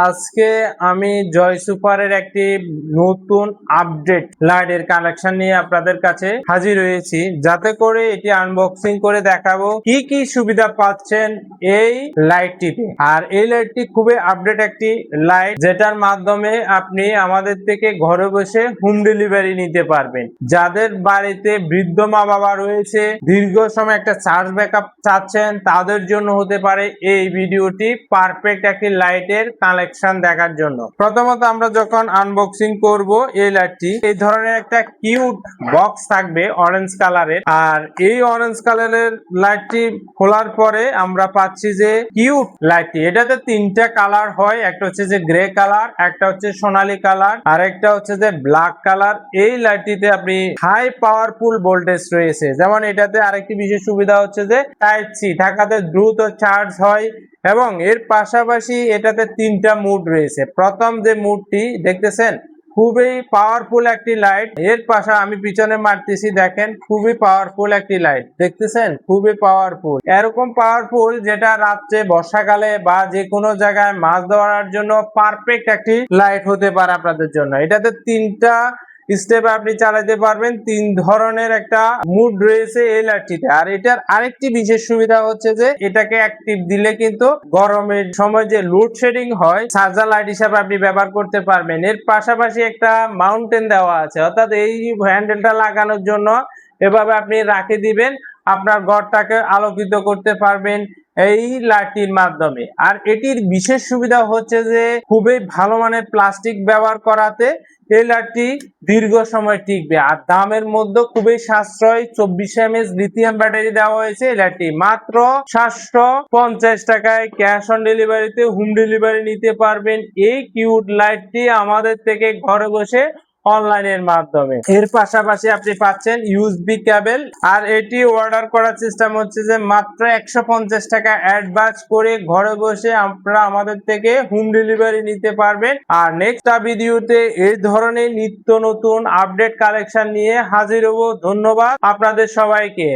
আজকে আমি জয় সুপারের একটি নতুন আপডেট লাইটের কালেকশন নিয়ে আপনাদের কাছে হাজির হয়েছি, যাতে করে এটি আনবক্সিং করে দেখাবো কি কি সুবিধা পাচ্ছেন এই লাইটটিতে। আর এই লাইটটি খুবই আপডেট একটি লাইট, যেটার মাধ্যমে আপনি আমাদের থেকে ঘরে বসে হোম ডেলিভারি নিতে পারবেন। যাদের বাড়িতে বৃদ্ধ মা বাবা রয়েছে, দীর্ঘ সময় একটা চার্জ ব্যাকআপ চাচ্ছেন, তাদের জন্য হতে পারে এই ভিডিওটি পারফেক্ট একটি লাইটের কালেকশন দেখার জন্য। প্রথমত আমরা যখন আনবক্সিং করব এই লাইটটি, এই ধরনের একটা কিউট বক্স থাকবে অরেঞ্জ কালারের। আর এই অরেঞ্জ কালারের লাইটটি খোলার পরে আমরা পাচ্ছি যে কিউট লাইটটি, এটাতে তিনটা কালার হয়, একটা হচ্ছে যে গ্রে কালার, একটা হচ্ছে সোনালী কালার, আর একটা হচ্ছে যে ব্ল্যাক কালার। এই লাইটটিতে আপনি হাই পাওয়ারফুল ভোল্টেজ রয়েছে। যেমন এটাতে আরেকটি বিশেষ সুবিধা হচ্ছে যে টাইপ সি থাকাতে দ্রুত চার্জ হয়, এবং এর পাশাপাশি এটাতে তিনটা মুড রয়েছে। প্রথম যে মুডটি দেখতেছেন, খুবই পাওয়ারফুল একটি লাইট। এর পাশে আমি পিছনে মারতেছি, দেখেন খুবই পাওয়ারফুল একটি লাইট, দেখতেছেন খুবই পাওয়ারফুল। এরকম পাওয়ারফুল যেটা রাত্রে বর্ষাকালে বা যে কোনো জায়গায় মাছ ধরার জন্য পারফেক্ট একটি লাইট হতে পারে আপনাদের জন্য। এটাতে তিনটা স্টেপ আপনি চালাতে পারবেন, তিন ধরনের একটা মুড রয়েছে এই লাইটটিতে। আর এটার আরেকটি বিশেষ সুবিধা হচ্ছে যে এটাকে অ্যাক্টিভ দিলে কিন্তু গরমের সময় যে লোডশেডিং হয়, চার্জার লাইট হিসাবে আপনি ব্যবহার করতে পারবেন। এর পাশাপাশি একটা মাউন্টেন দেওয়া আছে, অর্থাৎ এই হ্যান্ডেলটা লাগানোর জন্য এভাবে আপনি রাখে দিবেন, আপনার ঘরটাকে আলোকিত করতে পারবেন এই লাইটটির মাধ্যমে। আর এটির বিশেষ সুবিধা হচ্ছে যে খুবই ভালো মানের প্লাস্টিক ব্যবহার করাতে এই লাইটটি দীর্ঘ সময় টিকবে। আর দামের মধ্যে খুবই সাশ্রয়, 24 mAh লিথিয়াম ব্যাটারি দেওয়া হয়েছে। এই লাইটটি মাত্র 750 টাকায় ক্যাশ অন ডেলিভারিতে হোম ডেলিভারি নিতে পারবেন এই কিউট লাইটটি আমাদের থেকে ঘরে বসে অনলাইনের মাধ্যমে। এর পাশাপাশি আপনি পাচ্ছেন ইউএসবি কেবল। আর এটি অর্ডার করার সিস্টেম হচ্ছে যে মাত্র 150 টাকা অ্যাডভান্স করে ঘরে বসে আপনারা আমাদের থেকে হোম ডেলিভারি নিতে পারবেন। আর নেক্সট ভিডিওতে এই ধরনের নিত্য নতুন আপডেট কালেকশন নিয়ে হাজির হব। ধন্যবাদ আপনাদের সবাইকে।